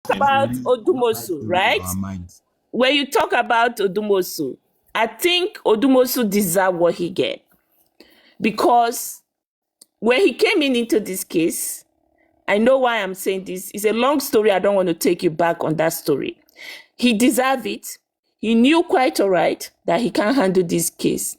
About Really try Odumosu, to read right? our minds. When you talk about Odumosu, I think Odumosu deserved what he get because when he came into this case, I know why I'm saying this. It's a long story. I don't want to take you back on that story. He deserved it. He knew quite all right that he can't handle this case.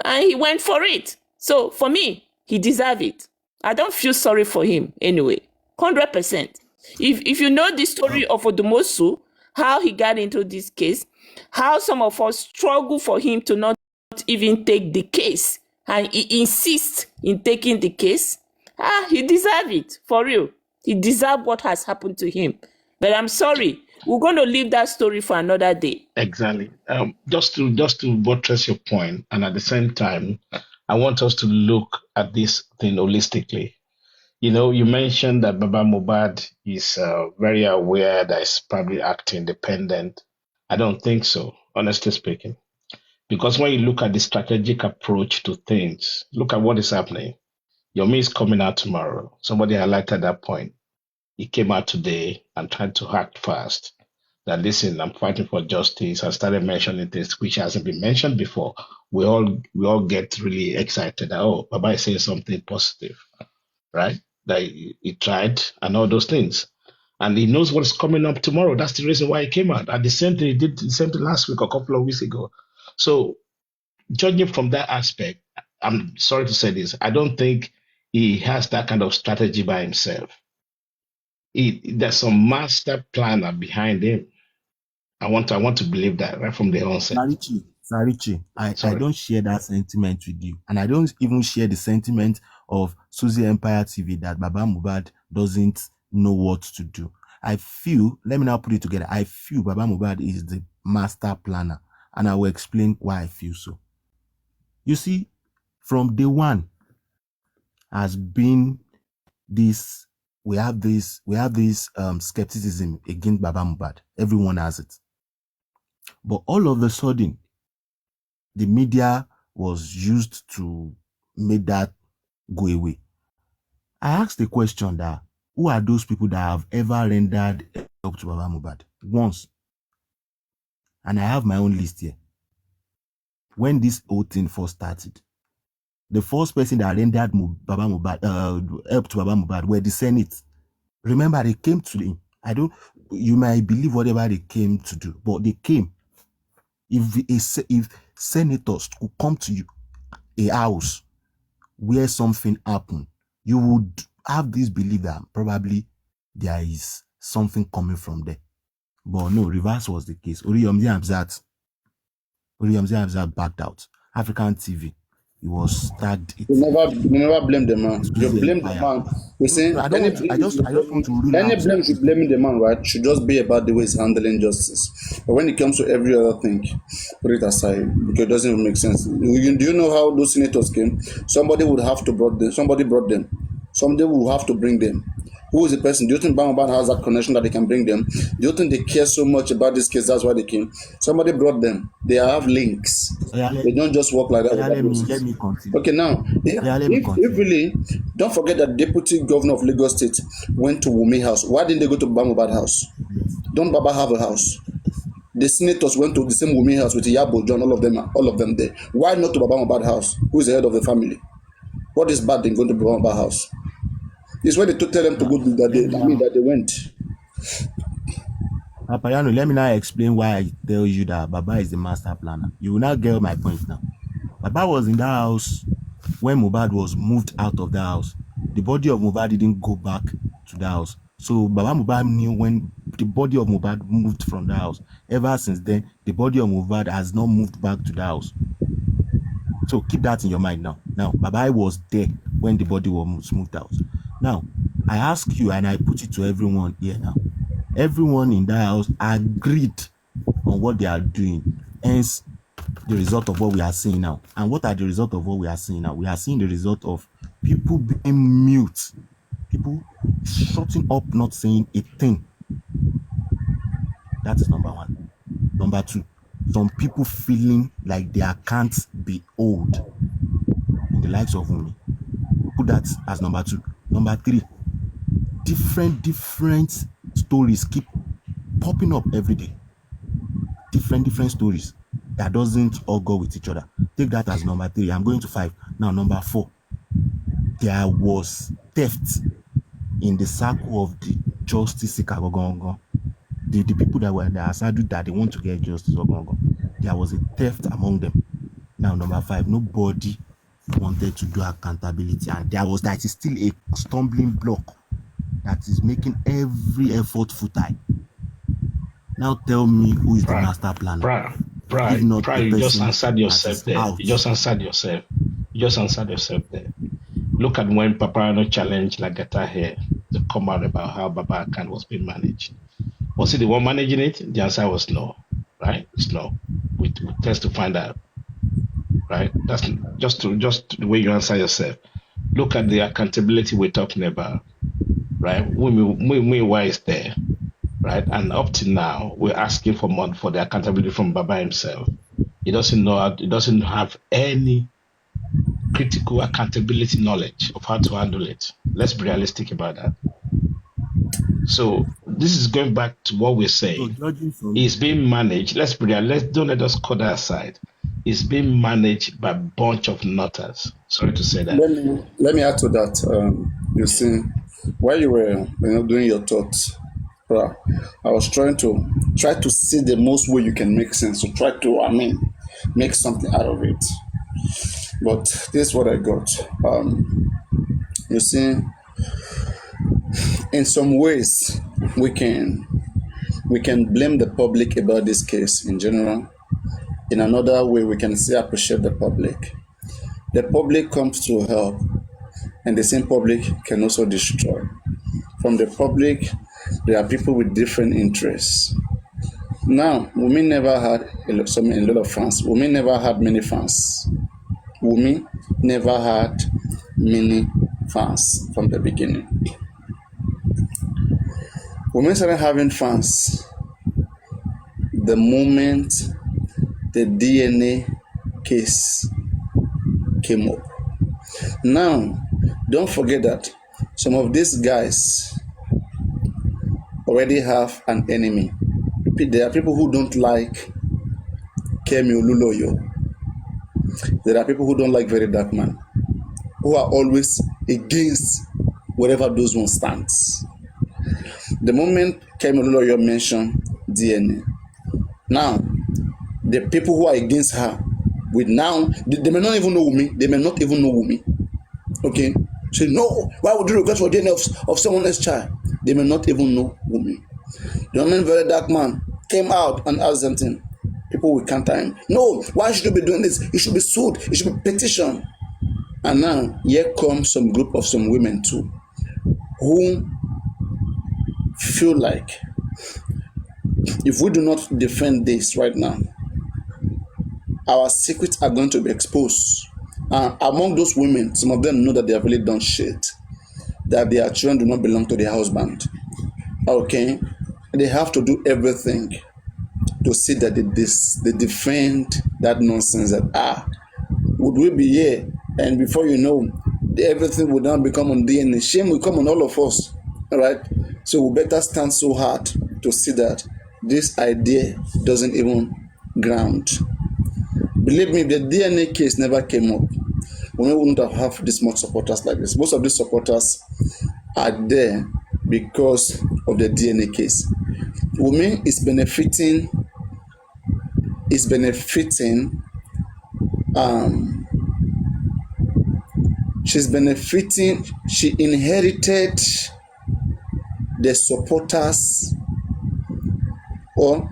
And he went for it. So for me, he deserved it. I don't feel sorry for him anyway. 100%. If you know the story of Odumosu, how he got into this case, how some of us struggle for him to not even take the case, and he insists in taking the case, he deserves it, for real. He deserves what has happened to him. But I'm sorry, we're going to leave that story for another day. Exactly. Just to buttress your point, and at the same time, I want us to look at this thing holistically. You mentioned that Baba Mubad is very aware that he's probably acting independent. I don't think so, honestly speaking. Because when you look at the strategic approach to things, look at what is happening. Yomi is coming out tomorrow. Somebody highlighted that point. He came out today and tried to act fast. That listen, I'm fighting for justice. I started mentioning things which hasn't been mentioned before. We all get really excited. Oh, Baba is saying something positive, right? That he tried and all those things. And he knows what's coming up tomorrow. That's the reason why he came out. And the same thing he did the same thing last week, a couple of weeks ago. So judging from that aspect, I'm sorry to say this, I don't think he has that kind of strategy by himself. There's some master planner behind him. I want to believe that right from the onset. Sarichi, I Sorry. don't share that sentiment with you. And I don't even share the sentiment of Suzy Empire TV that Baba Mubad doesn't know what to do. I feel, let me now put it together. I feel Baba Mubad is the master planner. And I will explain why I feel so. You see, from day one has been this, we have this skepticism against Baba Mubad. Everyone has it. But all of a sudden, the media was used to make that go away. I asked the question that who are those people that have ever rendered help to Baba Mubad once? And I have my own list here. When this whole thing first started, the first person that rendered Baba Mubad help to Baba Mubad were the Senate. Remember, they came to him. You might believe whatever they came to do, but they came. If senators could come to you, a house where something happened, you would have this belief that probably there is something coming from there. But no, reverse was the case. Oriyomzi Hamzat backed out. African TV, he was tagged it. You never blame the man. You blame the man. We say I just want to rule any out blame should blaming the man, right? Should just be about the way he's handling justice. But when it comes to every other thing, put it aside because it doesn't even make sense. Do you know how those senators came? Somebody would have to brought them. Somebody brought them. Somebody will have to bring them. Who is the person? Do you think Bangladesh has that connection that they can bring them? Do you think they care so much about this case? That's why they came. Somebody brought them. They have links. They don't just work like that. let me continue. Okay, now, if really, don't forget that Deputy Governor of Lagos State went to Wumi House. Why didn't they go to Bamubad House? Don't Baba have a house? The senators went to the same Wumi House with Yabo John, all of them there. Why not to Bamubad House? Who is the head of the family? What is bad in going to Bamubad House? It's when they tell them to go do that they went. Papariano, let me now explain why I tell you that Baba is the master planner. You will now get my point now. Baba was in that house when Mohbad was moved out of the house. The body of Mohbad didn't go back to the house. So Baba Mohbad knew when the body of Mohbad moved from the house. Ever since then, the body of Mohbad has not moved back to the house. So keep that in your mind now. Now, Baba was there when the body was moved out. Now, I ask you and I put it to everyone here now. Everyone in that house agreed on what they are doing. Hence, the result of what we are seeing now. And what are the result of what we are seeing now? We are seeing the result of people being mute. People shutting up, not saying a thing. That is number one. Number two, some people feeling like they can't be old in the likes of Wunmi. Put that as number two. Number three, different stories keep popping up every day. Different stories that doesn't all go with each other. Take that as number 3. I'm going to 5. Now, number 4. There was theft in the circle of the justice seeker. The people that were in the Asadu that they want to get justice. There was a theft among them. Now, number 5. Nobody wanted to do accountability, and that is still a stumbling block that is making every effort futile. Now tell me who is the master planner. If not the you just answered yourself there. Out. You just answered yourself. There. Look at when Papariano challenged Lagata here to come out about how Baba Akan was being managed. Was he the one managing it? The answer was no. Right? It's no. We test to find out. Right? That's just the way you answer yourself. Look at the accountability we're talking about. Right? Why is there? Right, and up to now, we're asking for more for the accountability from Baba himself. He doesn't have any critical accountability knowledge of how to handle it. Let's be realistic about that. So this is going back to what we're saying. It's being managed. Let's be realistic. Don't let us cut that aside. It's being managed by a bunch of nutters. Sorry to say that. Let me add to that. You see, while you were doing your thoughts, I was trying to see the most way you can make sense. So try to, make something out of it. But this is what I got. You see, in some ways, we can blame the public about this case in general. In another way, we can say appreciate the public. The public comes to help, and the same public can also destroy. From the public, there are people with different interests. Now, Wumi never had a lot of fans. Wumi never had many fans. Wumi never had many fans from the beginning. Wumi started having fans the moment the DNA case came up. Now, don't forget that some of these guys already have an enemy. There are people who don't like Kemi Oluloyo. There are people who don't like Very Dark Man, who are always against whatever those ones stands. The moment Kemi Oluloyo mentioned DNA, now the people who are against her, they may not even know Wumi. Okay? Say, no, why would you request for DNA of someone else's child? They may not even know Wumi. The moment Very Dark Man came out and asked something, people will counter him. No, why should you be doing this? He should be sued. He should be petitioned. And now, here comes some group of some women too, who feel like if we do not defend this right now, our secrets are going to be exposed. Among those women, some of them know that they have really done shit, that their children do not belong to their husband. Okay? They have to do everything to see that they defend that nonsense that, would we be here? And before you know, everything will now become on DNA. Shame will come on all of us. All right? So we better stand so hard to see that this idea doesn't even ground. Believe me, if the DNA case never came up, we wouldn't have this much supporters like this. Most of these supporters are there because of the DNA case. Wumi is benefiting. She's benefiting. She inherited the supporters, or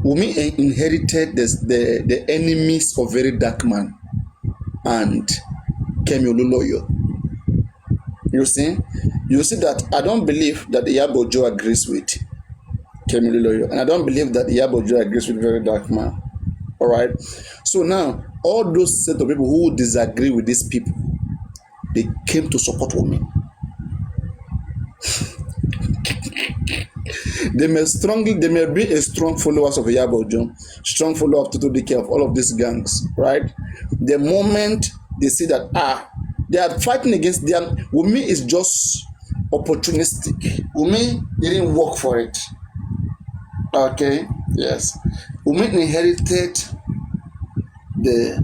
Wumi inherited the enemies of Very Dark Man and Kemi Oluloyo. You see that I don't believe that Iyabo Ojo agrees with Kemi Oluloyo, and I don't believe that Iyabo Ojo agrees with Very Dark Man. All right. So now, all those set of people who disagree with these people, they came to support Wumi. They may be a strong followers of Iyabo Ojo, strong follower of Toto Dike, of all of these gangs, right? The moment they see that they are fighting against them, Wumi is just opportunistic. Wumi didn't work for it. Okay, yes. Wumi inherited the,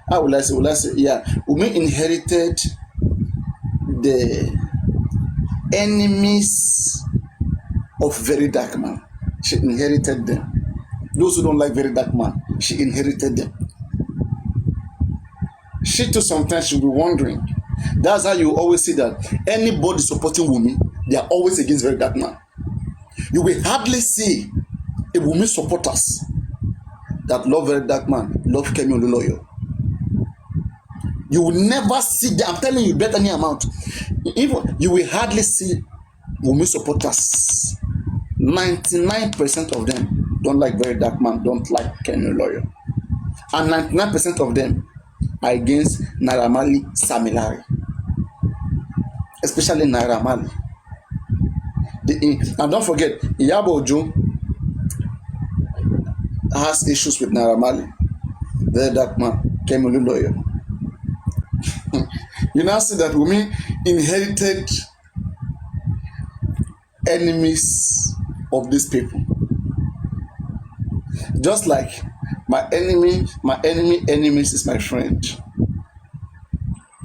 how will I say, yeah. Wumi inherited the enemies of very dark man. She inherited them. Those who don't like very dark man, she inherited them. She too sometimes should be wondering. That's how you always see that anybody supporting Wumi, they are always against very dark man. You will hardly see a Wumi supporters that love very dark man, love Kemi Oluloyo. You will never see them. I'm telling you, bet any amount. Even you will hardly see Wumi supporters. 99% of them don't like very dark man, don't like Kemi Oluloyo. And 99% of them are against Naira Marley Sam Larry. Especially Naira Marley. And don't forget, Iyabo Ojo has issues with Naira Marley. Very dark man, Kemi Oluloyo. You now see that Wumi inherited enemies of these people. Just like my enemies is my friend.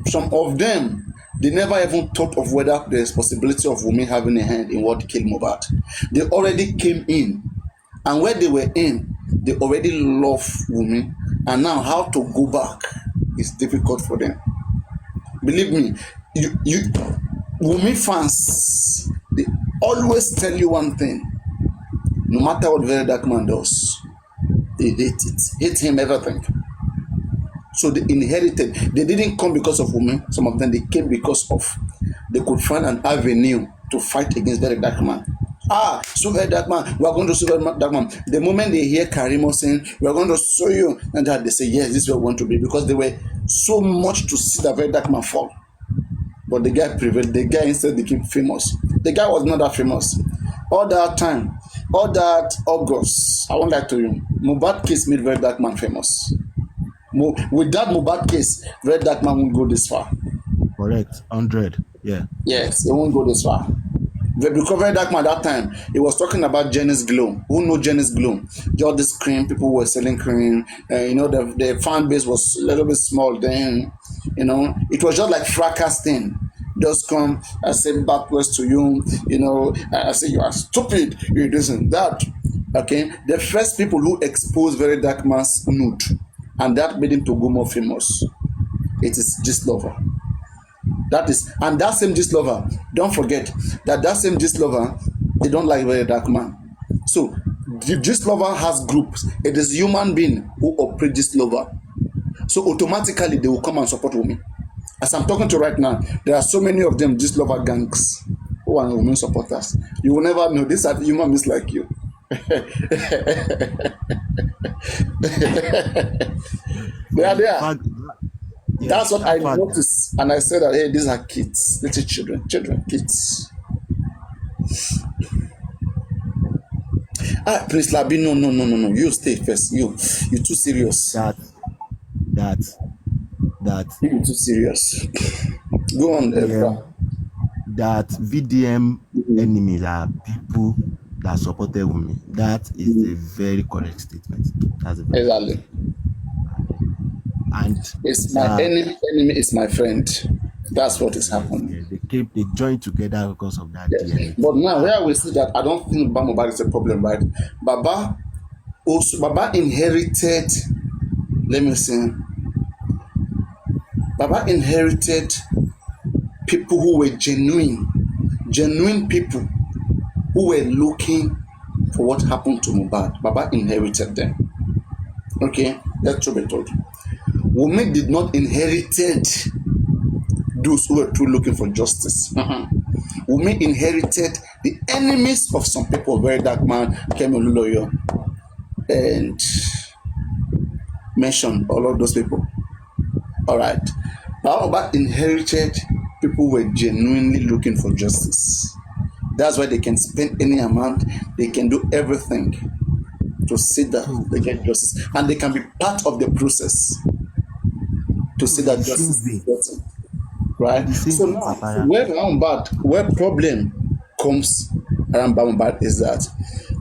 Some of them, they never even thought of whether there's possibility of Wumi having a hand in what killed Mohbad. They already came in, and where they were in, they already love Wumi, and now how to go back is difficult for them. Believe me, you Wumi fans, they always tell you one thing. No matter what very dark man does, they hate him, everything. So they inherited. They didn't come because of Wumi. Some of them, they came because of they could find an avenue to fight against very dark man. So very dark man, we are going to sue very dark man. The moment they hear Karimo saying, we are going to sue you, and that they say, yes, this is where we want to be, because they were so much to see the very dark man fall. But the guy prevailed. The guy instead became famous. The guy was not that famous. All that time, all that August, I won't lie to you, Mohbad case made very dark man famous. With that Mohbad case, very dark man won't go this far. Correct, 100, yeah. Yes, it won't go this far. Because very dark man that time, he was talking about Janice Glow. Who know Janice Glow? Just this cream, people were selling cream. The fan base was a little bit small then. It was just like fracas thing. Just come, I say backwards to you, I say you are stupid, you this and that. Okay, the first people who exposed very dark man's nude, and that made him to go more famous. It is Gist Lover. That same Gist Lover, don't forget that same Gist Lover, they don't like very dark man. So the Gist Lover has groups. It is human being who operate Gist Lover. So automatically they will come and support Wumi. As I'm talking to right now, there are so many of them Gist Lover gangs who are women supporters. You will never know. These are human beings like you. They are there. That's what I noticed, and I said that, hey, these are kids, little children, kids. Prince Labi, no. You stay first. You too serious. That. You too serious. Go on, that VDM enemies are people that supported women. That is a very correct statement. That's exactly. And it's my enemy is my friend. That's what is happening. They joined together because of that. Yes. But now where we see that, I don't think Baba Mohbad is a problem, right? Baba inherited, Baba inherited people who were genuine people who were looking for what happened to Mohbad. Baba inherited them. Okay, that's true be told. Wumi did not inherited those who were truly looking for justice. Wumi inherited the enemies of some people, very dark man, Kemi Oluloyo, and mentioned all of those people. All right. Baba inherited people who were genuinely looking for justice. That's why they can spend any amount, they can do everything to see that they get justice, and they can be part of the process to see that justice is gotten. right? The same So thing, now, papariano. where problem comes around Bamubad is that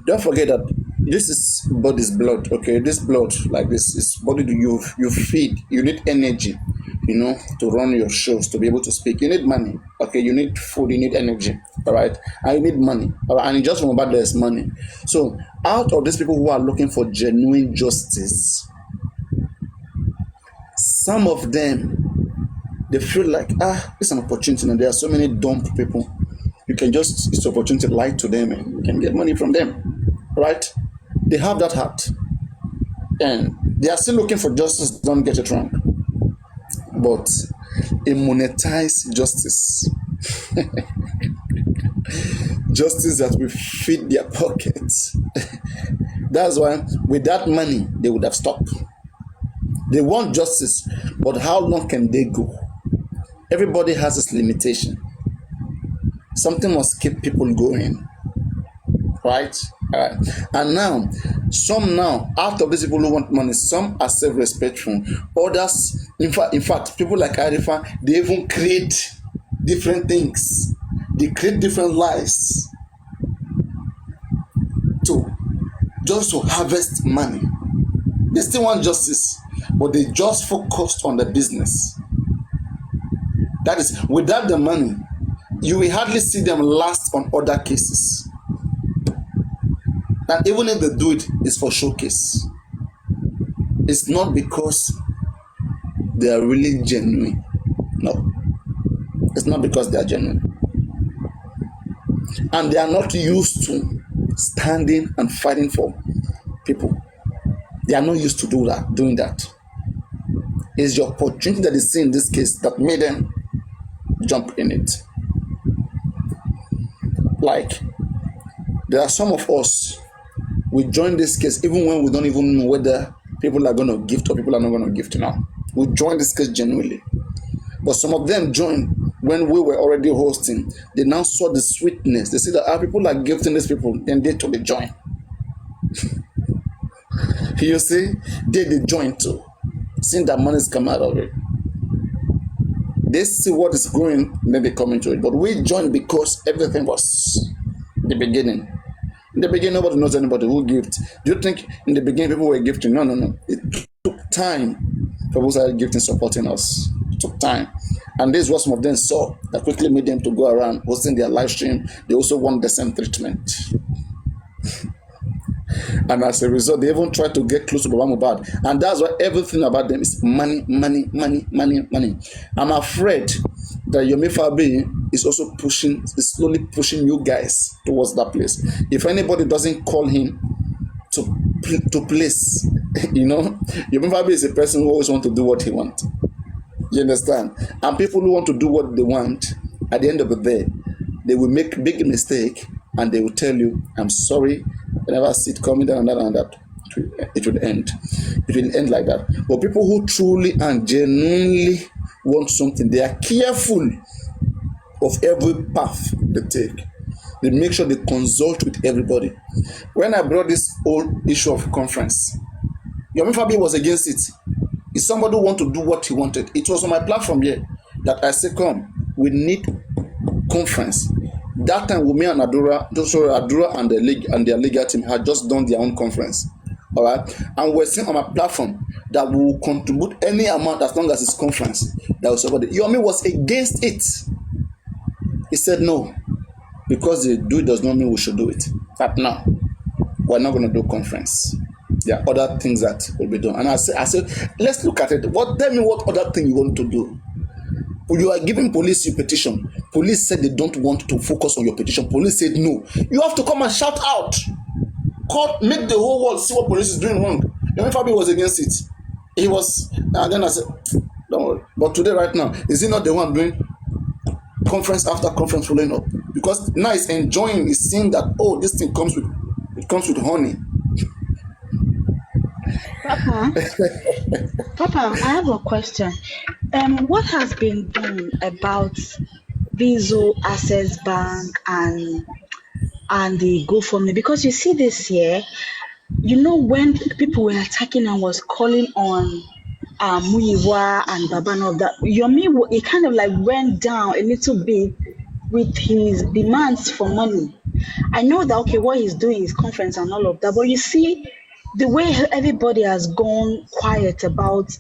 don't forget that this is body's blood. Okay, this blood like this is body you feed. You need energy, to run your shows, to be able to speak. You need money. Okay, you need food. You need energy. All right, and you need money. All right, and just from about there's money. So out of these people who are looking for genuine justice, some of them they feel like it's an opportunity, and there are so many dumb people. You can just it's an opportunity to lie to them, and you can get money from them, right? They have that heart, and they are still looking for justice. Don't get it wrong, but a monetized justice, justice that will feed their pockets. That's why with that money they would have stopped. They want justice, but how long can they go? Everybody has its limitation. Something must keep people going, right? All right. And now, some now, out of these people who want money, some are self-respectful. Others, in fact, people like Arifa, they even create different things. They create different lies just to harvest money. They still want justice, but they just focused on the business. That is, without the money, you will hardly see them last on other cases. And even if they do it, it's for showcase. It's not because they are really genuine. No. It's not because they are genuine. And they are not used to standing and fighting for people. They are not used to doing that. It's the opportunity that is seen in this case that made them jump in it. Like, there are some of us, we join this case even when we don't even know whether people are going to gift or people are not going to gift now. We join this case genuinely. But some of them joined when we were already hosting. They now saw the sweetness. They see that people are gifting these people, then they too they join. You see, they join too, seeing that money is coming out of it. They see what is growing, then they come into it. But we joined because everything was the beginning. In the beginning, nobody knows anybody who gift. Do you think in the beginning people were gifting? No. It took time for people started gifting, supporting us. It took time. And this is what some of them saw that quickly made them to go around hosting their live stream. They also want the same treatment. And as a result, they even try to get close to Baba Mohbad. And that's why everything about them is money. I'm afraid that Yomi Fabi is also slowly pushing you guys towards that place. If anybody doesn't call him to place, Yomi Fabi is a person who always wants to do what he wants. You understand? And people who want to do what they want, at the end of the day, they will make a big mistake and they will tell you, I'm sorry, I never see it coming down and that. It will end. It will end like that. But people who truly and genuinely want something, they are careful of every path they take. They make sure they consult with everybody. When I brought this whole issue of conference, Yomi Fabi was against it. If somebody want to do what he wanted, it was on my platform here that I said, come, we need conference. That time, Wumi and Adura and their legal team had just done their own conference. All right, and we're saying on my platform that we will contribute any amount as long as it's conference. That was somebody. Yomi was against it. He said no, because they do it does not mean we should do it. But now, we're not going to do conference. There are other things that will be done. And I said, let's look at it. Tell me what other thing you want to do. You are giving police your petition. Police said they don't want to focus on your petition. Police said no. You have to come and shout out. Make the whole world see what police is doing wrong. Yomi Fabi was against it. He was, and then I said, don't worry. But today, right now, is he not the one doing conference after conference following up? Because now he's enjoying, he's seeing that, this thing comes with honey. Papa, I have a question. What has been done about Visa, Access Bank, and the GoFundMe? Because you see this year, when people were attacking and was calling on Muyiwa and Baba and all that, Yomi, it kind of like went down a little bit with his demands for money. I know that, okay, what he's doing is conference and all of that, but you see, the way everybody has gone quiet about,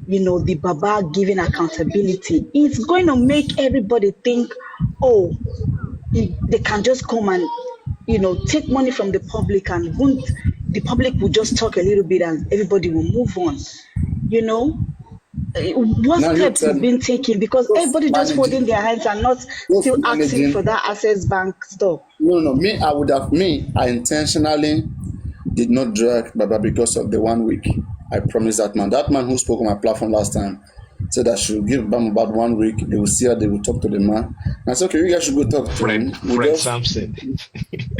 the Baba giving accountability, it's going to make everybody think, oh, they can just come and, take money from the public, and the public will just talk a little bit and everybody will move on. What Now you steps tell have been taken, because everybody just holding their hands and not still asking for that access bank stuff. No. I intentionally did not drag Baba because of the 1 week. I promised that man. That man who spoke on my platform last time said I should give them about 1 week. They will see how they will talk to the man. And I said, okay, you guys should go talk to him. Fred Sampson.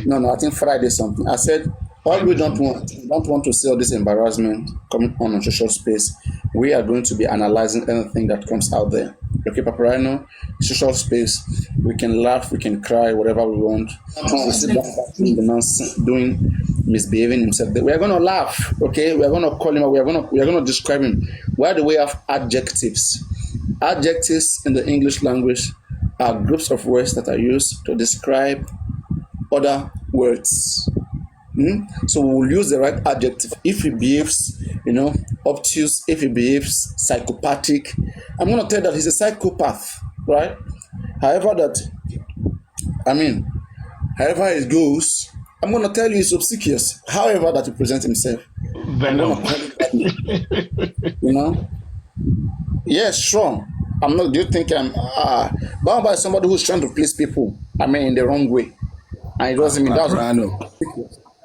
No, I think Friday something. I said, all we don't want to see all this embarrassment coming on social space. We are going to be analyzing anything that comes out there. Okay, papariano, social space, we can laugh, we can cry, whatever we want. So sit down doing the nonsense, misbehaving himself. We are going to laugh, okay? We are going to call him, we are going to describe him. Why do we have adjectives? Adjectives in the English language are groups of words that are used to describe other words. So we will use the right adjective. If he behaves, obtuse, if he behaves psychopathic, I'm going to tell that he's a psychopath, right? However it goes, I'm going to tell you he's obsequious. However that he presents himself, Venom. Yes, sure. I'm not. Do you think I'm? Bound by somebody who's trying to please people? In the wrong way, and it doesn't mean that's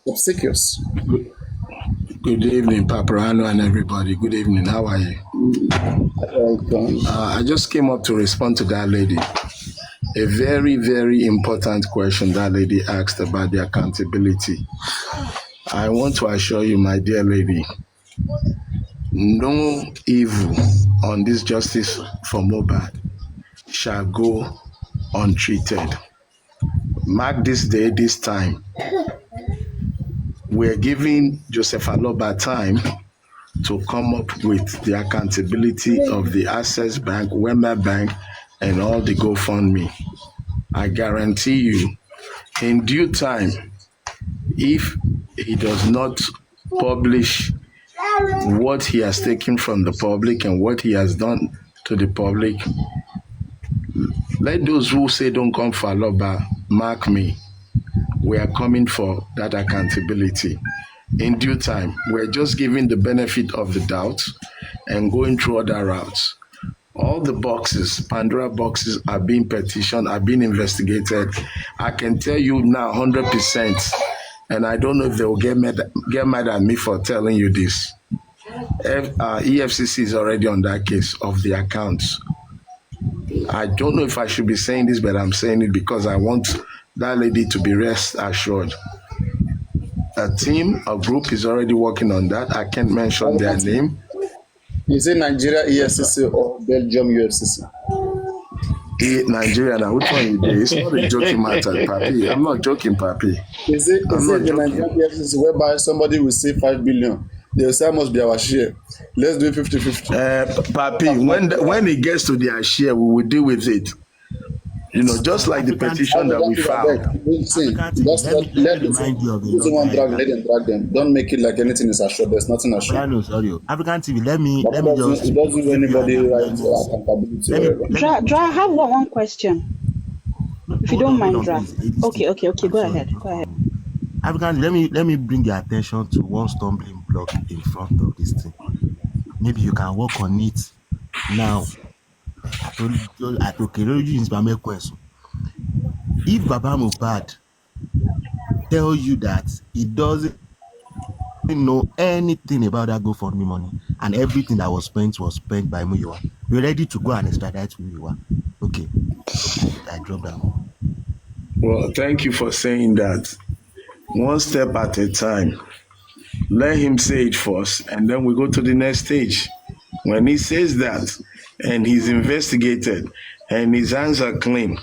obsequious. Good evening, Papariano and everybody. Good evening. How are you? I just came up to respond to that lady. A very, very important question that lady asked about the accountability. I want to assure you, my dear lady, no evil on this justice for MOHBAD shall go untreated. Mark this day, this time. We're giving Joseph Aloba time to come up with the accountability of the Access Bank, Wema Bank, and all the GoFundMe. I guarantee you, in due time, if he does not publish what he has taken from the public and what he has done to the public, let those who say don't come for Aloba mark me. We are coming for that accountability. In due time, we're just giving the benefit of the doubt and going through other routes. All the boxes, Pandora boxes, are being petitioned, are being investigated. I can tell you now 100%, and I don't know if they will get mad at me for telling you this. EFCC is already on that case of the accounts. I don't know if I should be saying this, but I'm saying it because I want that lady to be rest assured. A team, a group is already working on that. I can't mention their name. Is it Nigeria EFCC or Belgium UFCC? Nigeria, now which one you do? It's not a joking matter, Papi. I'm not joking, Papi. Is it the Nigerian EFCC whereby somebody will say 5 billion? They will say, must be our share. Let's do 50-50. Papi, when it gets to their share, we will deal with it. Just like the petition that we filed. Let them drag them. Don't make it like anything is assured. There's nothing assured. Sorry. African TV, let me just. It doesn't give anybody right to accountability. Dra, I have one question. If you don't mind, Dra. Okay. Go ahead. African, let me bring your attention to one stumbling block in front of this thing. Maybe you can work on it now. If Baba MOHBAD tell you that he doesn't know anything about that GoFundMe money and everything that was spent by Muyiwa, you're ready to go and extradite Muyiwa. Okay, I drop down. Well, thank you for saying that. One step at a time. Let him say it first, and then we go to the next stage. When he says that, and he's investigated, and his hands are clean,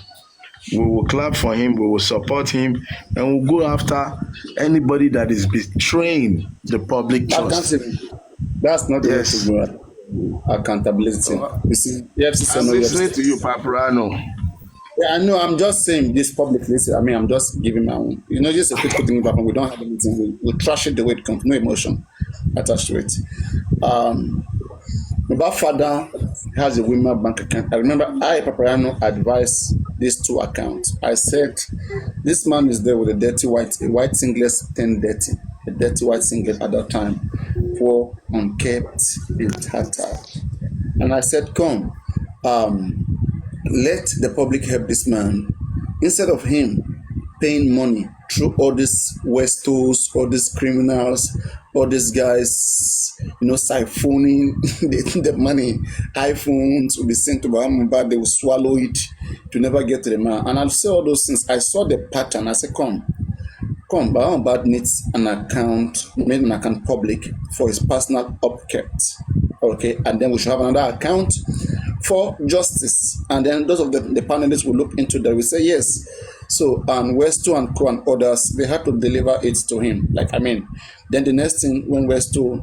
we will clap for him, we will support him, and we'll go after anybody that is betraying the public trust. That's not the way to go. accountability. You see, the FCC I'm no listening to you, FCC. Paparano. Yeah, I know. I'm just saying this publicly. I mean, I'm just giving my own. You know, just a quick thing about when we don't have anything. We trash it the way it comes. No emotion attached to it. My father has a Wema bank account. I remember I, Papariano, advised these two accounts. I said, this man is there with a white singlet, 10 dirty, a dirty white singlet at that time, poor, unkept, in tatter. And I said, come, let the public help this man. Instead of him paying money through all these Westos, all these criminals, all these guys, siphoning the money, iPhones will be sent to Bahama, they will swallow it to never get to the man. And I'll say all those things. I saw the pattern. I said, come, Bahama needs an account, made an account public for his personal upkept. Okay, and then we should have another account for justice. And then those of the panelists will look into that. We say yes. So Westo and Co and others, they had to deliver it to him. Then the next thing when Westo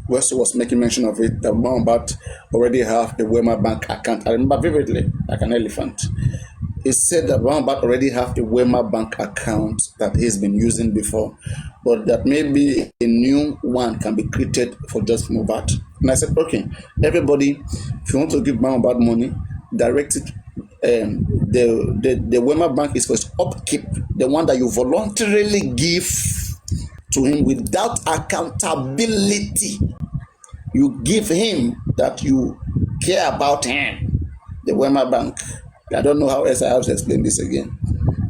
was making mention of it, that MOHBAD already have a Wema bank account. I remember vividly, like an elephant. He said that MOHBAD already have the Wema bank account that he's been using before, but that maybe a new one can be created for just MOHBAD. And I said, okay, everybody, if you want to give MOHBAD money, direct it. The Wema bank is for his upkeep, the one that you voluntarily give to him without accountability. You give him that you care about him, the Wema bank. I don't know how else I have to explain this again.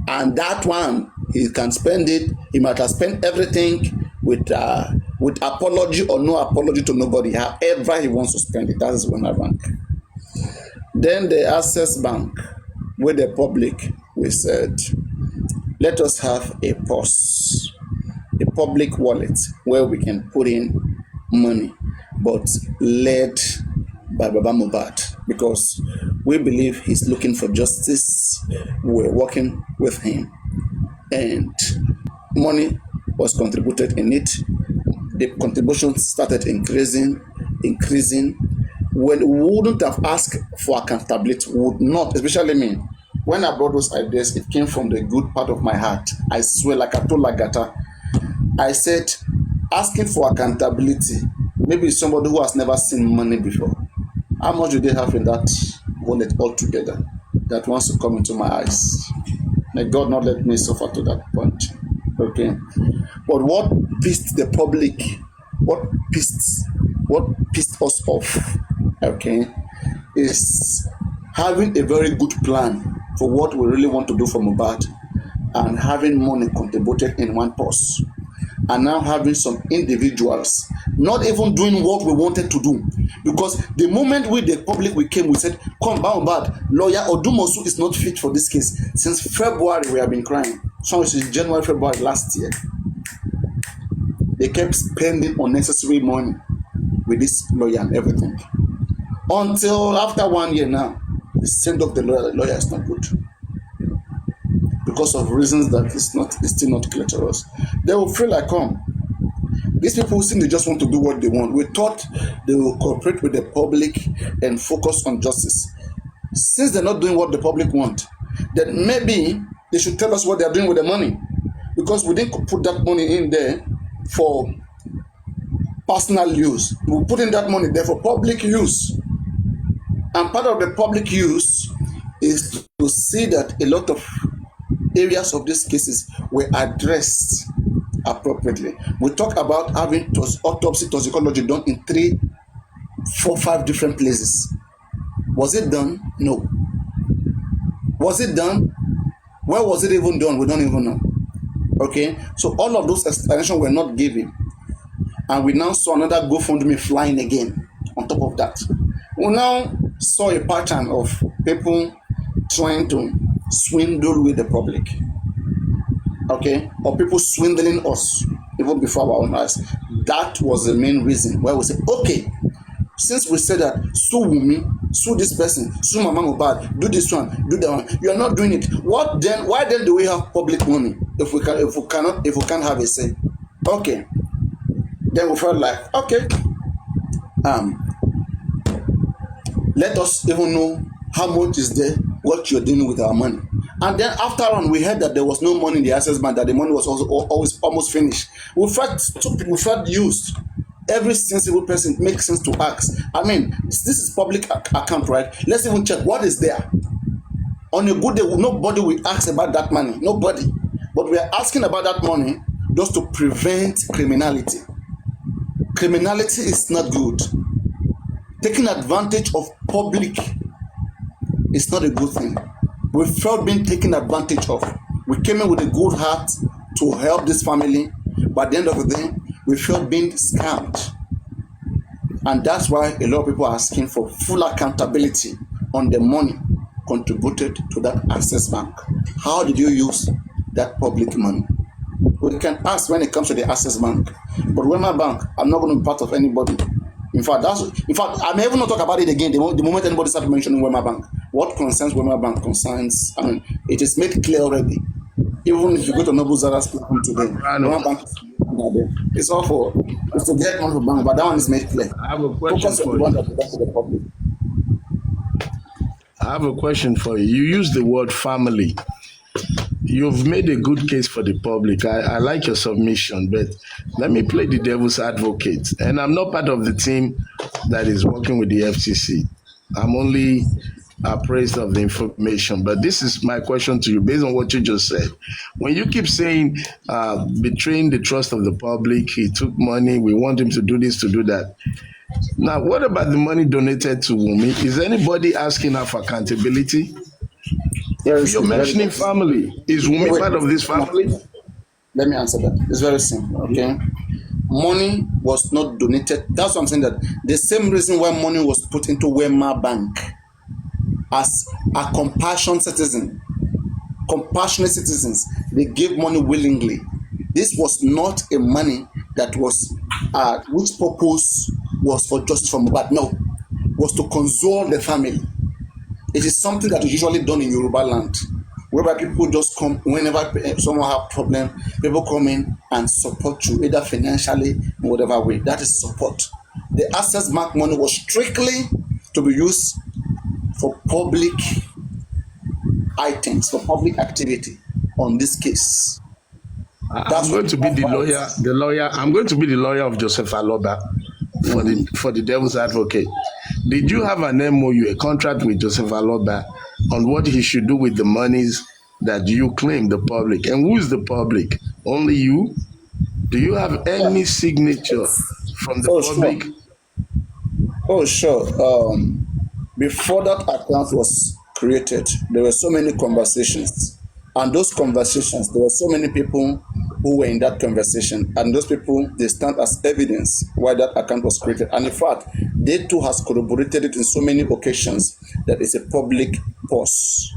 And that one, he can spend it. He might have spent everything with apology or no apology to nobody. However he wants to spend it, that is Wema bank. Then the Access Bank, with the public, we said, let us have a purse, a public wallet where we can put in money, but led by Baba MOHBAD, because we believe he's looking for justice. We're working with him, and money was contributed in it. The contributions started increasing. When we wouldn't have asked for accountability, would not, especially me. When I brought those ideas, it came from the good part of my heart. I swear, like I told Lagata, I said, asking for accountability, maybe somebody who has never seen money before. How much do they have in that wallet altogether that wants to come into my eyes? May God not let me suffer to that point. Okay. But what pissed the public, what pissed us off, okay, is having a very good plan for what we really want to do for MOHBAD and having money contributed in one purse, and now having some individuals not even doing what we wanted to do. Because the moment the public we came, we said, come, MOHBAD, lawyer Odumosu is not fit for this case. Since February, we have been crying. So it's January, February last year. They kept spending unnecessary money with this lawyer and everything. Until after 1 year now, the send of the lawyer is not good. Because of reasons that it's still not clear to us. They will feel like, these people seem they just want to do what they want. We thought they will cooperate with the public and focus on justice. Since they're not doing what the public want, then maybe they should tell us what they're doing with the money. Because we didn't put that money in there for personal use. We're putting that money there for public use. And part of the public use is to see that a lot of areas of these cases were addressed appropriately. We talk about having autopsy toxicology done in 3, 4, 5 different places. Was it done? No. Was it done? Where was it even done? We don't even know. Okay, so all of those explanations were not given, and we now saw another GoFundMe flying again on top of that. We now saw a pattern of people trying to swindle with the public, okay, or people swindling us even before our own eyes. That was the main reason why we said, okay, since we said that, sue Wumi, sue this person, sue Mama MOHBAD, do this one, do that one, you are not doing it. What then? Why then do we have public money if we can't have a say? Okay, then we felt like, okay, Let us even know how much is there, what you're doing with our money. And then after on, we heard that there was no money in the access bank, that the money was also always almost finished. We felt stupid, we felt used. Every sensible person makes sense to ask. I mean, this is public account, right? Let's even check what is there. On a good day, nobody will ask about that money. Nobody. But we are asking about that money just to prevent criminality. Criminality is not good. Taking advantage of public is not a good thing. We felt being taken advantage of. We came in with a good heart to help this family, but at the end of the day, we felt being scammed. And that's why a lot of people are asking for full accountability on the money contributed to that access bank. How did you use that public money? We can ask when it comes to the access bank, but Wema Bank, I'm not going to be part of anybody. In fact, I may even not talk about it again. The moment anybody starts mentioning Wema Bank, what concerns Wema Bank concerns. I mean, it is made clear already. Even if you go to Noble Zara's platform today, Wema Bank, it's all for it's to get money for bank, but that one is made clear. I have a question for you. The public. I have a question for you. You use the word family. You've made a good case for the public. I like your submission, but let me play the devil's advocate. And I'm not part of the team that is working with the FCC. I'm only appraised of the information. But this is my question to you based on what you just said. When you keep saying betraying the trust of the public, he took money, we want him to do this, to do that. Now, what about the money donated to Wumi? Is anybody asking her for accountability? You're mentioning family. Is Wumi part of this family? Let me answer that. It's very simple, okay? Money was not donated. That's what I'm saying, that the same reason why money was put into Wema Bank as a compassionate citizens, they gave money willingly. This was not a money that was, which purpose was for justice for MOHBAD. No, was to console the family. It is something that is usually done in Yoruba land, whereby people just come whenever someone have problem. People come in and support you either financially in whatever way. That is support. The access bank money was strictly to be used for public items, for public activity. On this case, I'm going to be the lawyer. I'm going to be the lawyer of Joseph Aloba for the devil's advocate. Did you have an MOU, a contract with Joseph Aloba on what he should do with the monies that you claim the public? And who is the public? Only you? Do you have any signature from the public? Sure. Oh, sure. Before that account was created, there were so many conversations. And those conversations, there were so many people who were in that conversation. And those people, they stand as evidence why that account was created. And in fact, they too has corroborated it in so many occasions that it's a public purse.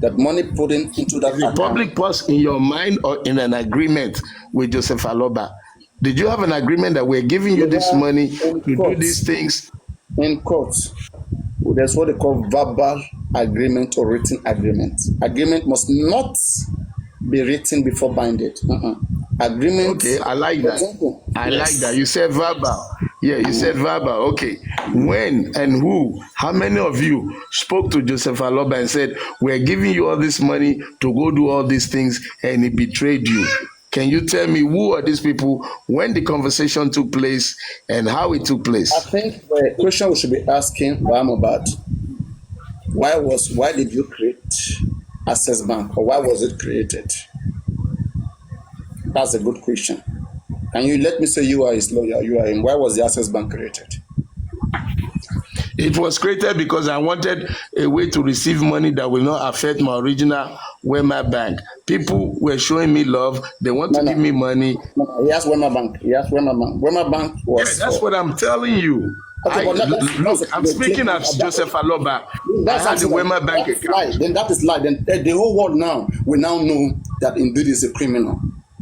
That money put into that account. Public purse in your mind or in an agreement with Joseph Aloba? Did you have an agreement that we're giving you this money to do these things? In court, there's what they call verbal agreement or written agreement. Agreement must not be written before binded. Agreement. Okay, I like that. I like that. You said verbal. Yeah, you said verbal. Okay. When and who, how many of you spoke to Joseph Aloba and said, we're giving you all this money to go do all these things, and he betrayed you? Can you tell me who are these people, when the conversation took place, and how it took place? I think the question we should be asking MOHBAD, why did you create Access Bank, or why was it created? That's a good question. Can you let me say you are his lawyer, why was the Access Bank created? It was created because I wanted a way to receive money that will not affect my original Wema Bank. People were showing me love. They want to give me money. He has Wema Bank. Wema Bank was... Yeah, that's what I'm telling you. Okay, look, I'm speaking as Joseph Aloba. That's I had the Wema Bank account. Then that is lie. Then the whole world now will now know that indeed is a criminal.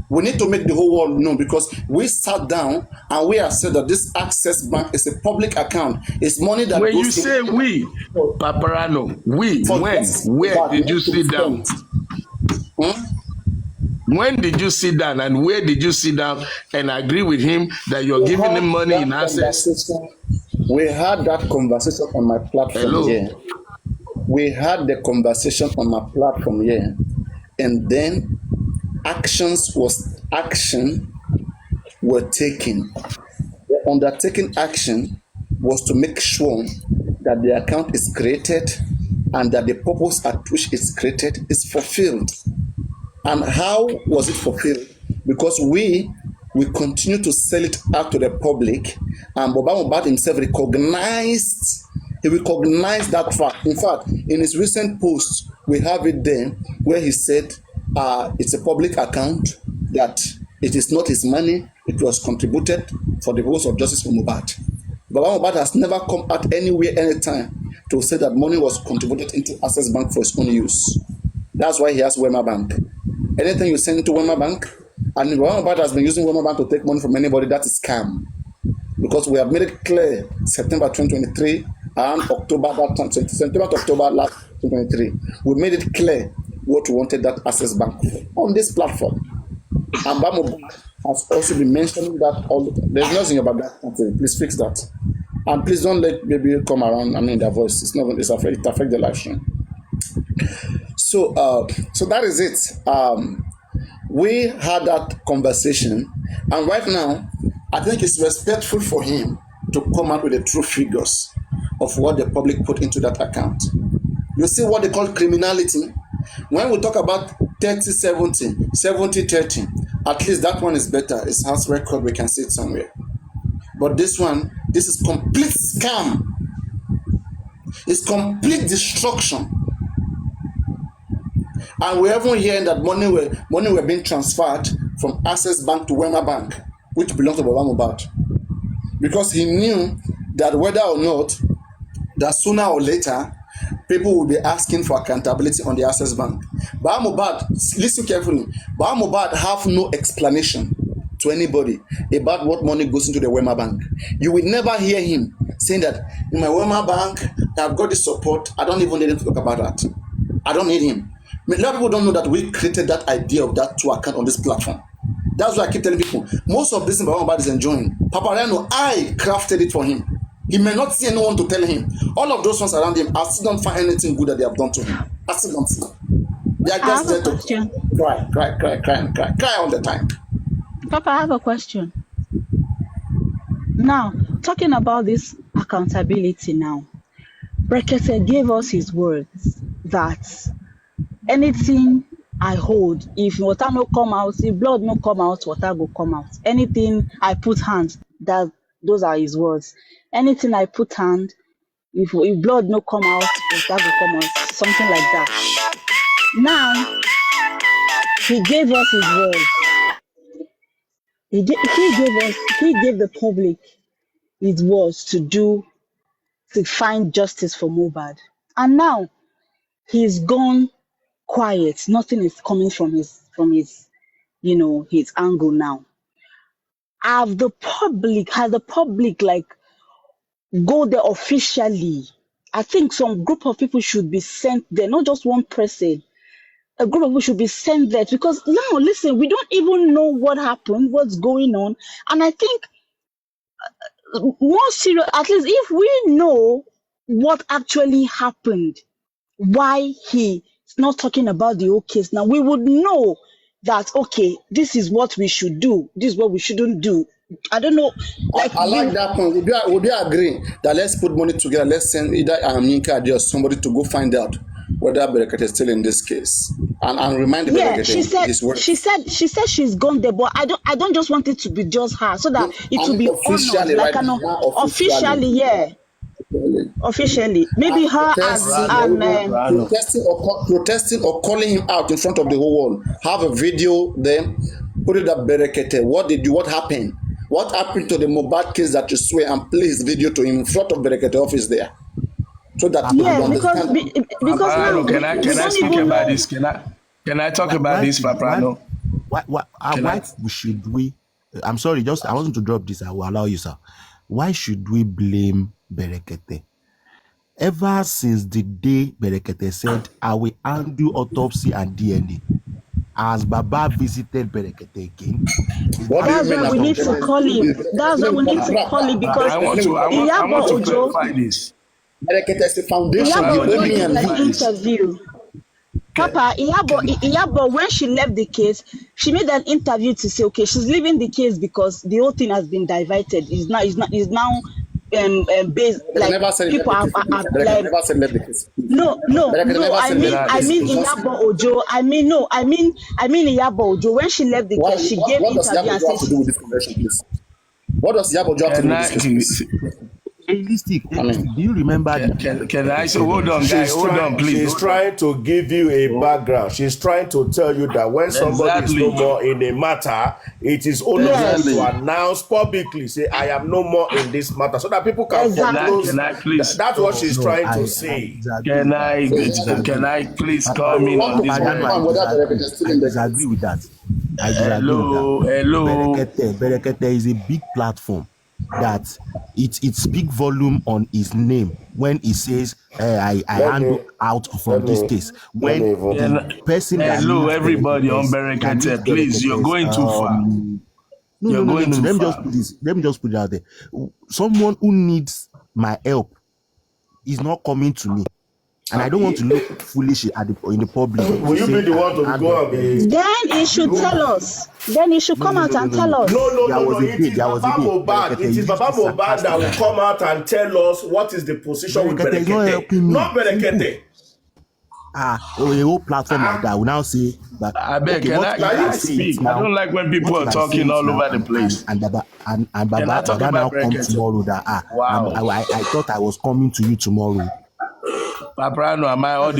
We need to make the whole world know, because we sat down and we have said that this Access Bank is a public account. It's money that when goes you say we, papariano, we, when, where did you sit down? When did you sit down and where did you sit down and agree with him that you're giving him money in access? We had that conversation on my platform Hello. here. We had the conversation on my platform here, and then action were taken. The undertaking action was to make sure that the account is created and that the purpose at which it's created is fulfilled. And how was it fulfilled? Because we continue to sell it out to the public, and Mohbad himself recognized that fact. In fact, in his recent post, we have it there where he said it's a public account, that it is not his money, it was contributed for the purpose of justice for Mohbad. Mohbad has never come out anywhere, anytime to say that money was contributed into Access Bank for his own use. That's why he has Wema Bank. Anything you send to Wema Bank, and Mohbad has been using Wema Bank to take money from anybody, that is scam. Because we have made it clear September 2023 and October September to October last 2023. We made it clear what we wanted that Access Bank for on this platform. And Mohbad has also been mentioning that all the time. There's nothing about that. Please fix that. And please don't let baby come around. I mean, their voice. It affects the live stream. So that is it. We had that conversation, and right now, I think it's respectful for him to come out with the true figures of what the public put into that account. You see what they call criminality? When we talk about 30-70, 70-30, at least that one is better. It's house record, we can see it somewhere. But this is complete scam. It's complete destruction. And we're even hearing that money were being transferred from Access Bank to Wema Bank, which belongs to Mohbad. Because he knew that whether or not, that sooner or later, people will be asking for accountability on the Access Bank. Mohbad, listen carefully, Mohbad have no explanation to anybody about what money goes into the Wema Bank. You will never hear him saying that, in my Wema Bank, I've got the support. I don't even need him to talk about that. I don't need him. A lot of people don't know that we created that idea of that two account on this platform. That's why I keep telling people, most of this Mohbad is enjoying. Papariano, I crafted it for him. He may not see anyone to tell him. All of those ones around him, I still don't find anything good that they have done to him. I still don't see. They are just there to cry all the time. Papa, I have a question. Now, talking about this accountability now, Brekete gave us his words that anything I hold, if water no come out, if blood no come out, water go come out. Anything I put hand, those are his words. Anything I put hand, if blood no come out, water go come out. Something like that. Now, he gave us his words. He gave the public his words to find justice for Mohbad. And now he's gone quiet. Nothing is coming from his his angle now. Has the public like go there officially? I think some group of people should be sent there, not just one person. A group of people should be sent there, because now listen, we don't even know what happened, what's going on. And I think more serious, at least if we know what actually happened, why he's not talking about the whole case now, we would know that, okay, this is what we should do, this is what we shouldn't do. I don't know. Like, I like that point. Would you agree that let's put money together, let's send either Aminka or somebody to go find out whether Berekete is still in this case, and remind the Berekete his word. She said she's gone there, but I don't just want it to be just her, so that it will be honored, like officially, yeah. Officially, maybe her protesting or calling him out in front of the whole world. Have a video there, put it up, Berekete. What happened? What happened to the Mohbad case that you swear, and play his video to him in front of Berekete office there, so that because now, can I speak about this? Can I talk about this, Paprano? Why should we? I'm sorry, I wasn't to drop this. I will allow you, sir. Why should we blame Berekete? Ever since the day Berekete said, I will undo autopsy and DNA, Has Baba visited Berekete again? What do you That's mean? why we need to call him. That's why we need to call it because I want Iyabo to Ojo, clarify this. Berekete is the foundation. Iyabo I want Ojo to did an clarify this. interview. Can, Papa, Iyabo, when she left the case, she made an interview to say, okay, she's leaving the case because the whole thing has been diverted. It's now based Berekete like never said he left people the are, case. Berekete like never said left the case. no. Berekete never I said mean left the case. It's just Iyabo Ojo. I mean Iyabo Ojo. When she left the why, case, she gave what does interview and Yabojo said have to do with this conversation, please? What does Yabojo have to do can with I this case, please? Realistic. I mean, Do you remember can I say hold on, guys, She's hold on, please. she's trying to give you a background. She's trying to tell you that when somebody is no Exactly. more in a matter, it is only Yes. good to announce publicly, say, I am no more in this matter, so that people can Exactly. foreclose. Can I please? That's what she's trying to I say. disagree Can with that. I disagree. can I please Papa, come we in want on to this Papariano, very? confirm whether Berekete is still in I the disagree case. with that. I disagree with that. Hello. Berekete is a big platform that it speaks volume on his name when he says I Let handle me out from let this me case. let When me even the person that Hello, needs everybody on Berekete. Please, you're going too far. No, You're going too Let me far. just put this. Let me just put it out there. Someone who needs my help is not coming to me, and I don't want to look foolish in the public. will you be the one to go and be? Then he should tell us. Then he should come out and tell us. No. It is Baba Mohbad. It is Baba Mohbad that will come out and tell us what is the position with Berekete is not Berekete. helping me. Not Berekete. A whole platform like that will now say, but I beg, okay, can what if I say it speak? now? I don't like when people What are if I say talking it all now over the place. and Can I talk Baba now about come Berekete? tomorrow that Wow. I thought I was coming to you tomorrow. Paparano, am I audible?